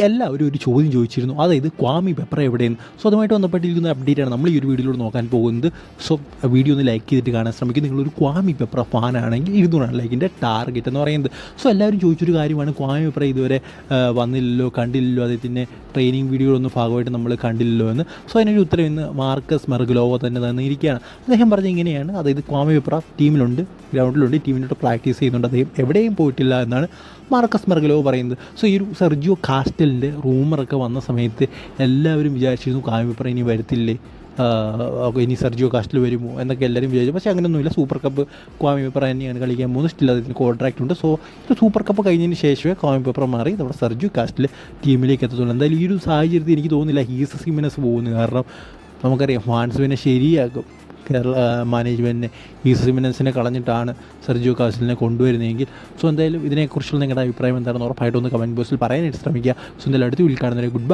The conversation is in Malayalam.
എല്ലാവരും ഒരു ചോദ്യം ചോദിച്ചിരുന്നു, അതായത് ക്വാമി പെപ്ര എവിടെയെന്ന്. സോ അതുമായിട്ട് ബന്ധപ്പെട്ടിരിക്കുന്ന അപ്ഡേറ്റാണ് നമ്മൾ ഈ ഒരു വീഡിയോയിലൂടെ നോക്കാൻ പോകുന്നത്. സോ വീഡിയോ ഒന്ന് ലൈക്ക് ചെയ്തിട്ട് കാണാൻ ശ്രമിക്കും. നിങ്ങളൊരു ക്വാമി പെപ്ര ഫാനാണെങ്കിൽ 200 ലൈക്കിൻ്റെ ടാർഗറ്റ് എന്ന് പറയുന്നത്. സോ എല്ലാവരും ചോദിച്ചൊരു കാര്യമാണ്, ക്വാമി പെപ്ര ഇതുവരെ വന്നില്ലല്ലോ, കണ്ടില്ലല്ലോ, അദ്ദേഹത്തിൻ്റെ ട്രെയിനിങ് വീഡിയോകളൊന്നും ഭാഗമായിട്ട് നമ്മൾ കണ്ടില്ലല്ലോ എന്ന്. സോ അതിനൊരു ഉത്തരം ഇന്ന് മാർക്കസ് മെർഗ്ലോവോ തന്നെ തന്നിരിക്കുകയാണ്. അദ്ദേഹം പറഞ്ഞ ഇങ്ങനെയാണ്, അതായത് ക്വാമി പെപ്ര ടീമിലുണ്ട്, ഗ്രൗണ്ടിലുണ്ട്, ടീമിനോട് പ്രാക്ടീസ് ചെയ്യുന്നുണ്ട്, അദ്ദേഹം എവിടെയും പോയിട്ടില്ല എന്നാണ് മാർക്കസ് മെർഗ്ലോവോ പറയുന്നത്. സോ ഈ ഒരു സെർജിയോ കാസ്റ്റലിൻ്റെ റൂമറൊക്കെ വന്ന സമയത്ത് എല്ലാവരും വിചാരിച്ചിരുന്നു ക്വാമി പെപ്ര ഇനി വരത്തില്ലേ, ഇനി സെർജിയോ കാസ്റ്റൽ വരുമോ എന്നൊക്കെ എല്ലാവരും വിചാരിച്ചു. പക്ഷേ അങ്ങനെയൊന്നുമില്ല. സൂപ്പർ കപ്പ് ക്വാമി പെപ്ര തന്നെയാണ് കളിക്കാൻ പോകുന്നത്. സ്റ്റിൽ അതിന് കോൺട്രാക്റ്റ് ഉണ്ട്. സോ ഈ സൂപ്പർ കപ്പ് കഴിഞ്ഞതിന് ശേഷമേ ക്വാമി പെപ്ര മാറി നമ്മുടെ സെർജിയോ കാസ്റ്റൽ ടീമിലേക്ക് എത്തത്തുള്ളൂ. എന്തായാലും ഈ ഒരു സാഹചര്യത്തിൽ എനിക്ക് തോന്നുന്നില്ല ഹീസസ് ഹിമെനസ് പോകുന്നു. കാരണം നമുക്കറിയാം ഫാൻസ് പിന്നെ ശരിയാക്കും. കേരള മാനേജ്മെൻറ്റിനെ ഹീസസ് ഹിമെനസിനെ കളഞ്ഞിട്ടാണ് സെർജിയോ കാസ്റ്റലിനെ കൊണ്ടുവരുന്നതെങ്കിൽ. സോ എന്തായാലും ഇതിനെക്കുറിച്ചുള്ള നിങ്ങളുടെ അഭിപ്രായം എന്താണെന്ന് ഉറപ്പായിട്ടൊന്ന് കമൻറ്റ് ബോക്സിൽ പറയാനായിട്ട് ശ്രമിക്കുക. സോ എന്തായാലും അടുത്ത് വീട്ടിൽ കാണുന്നവരെ ഗുഡ് ബൈ.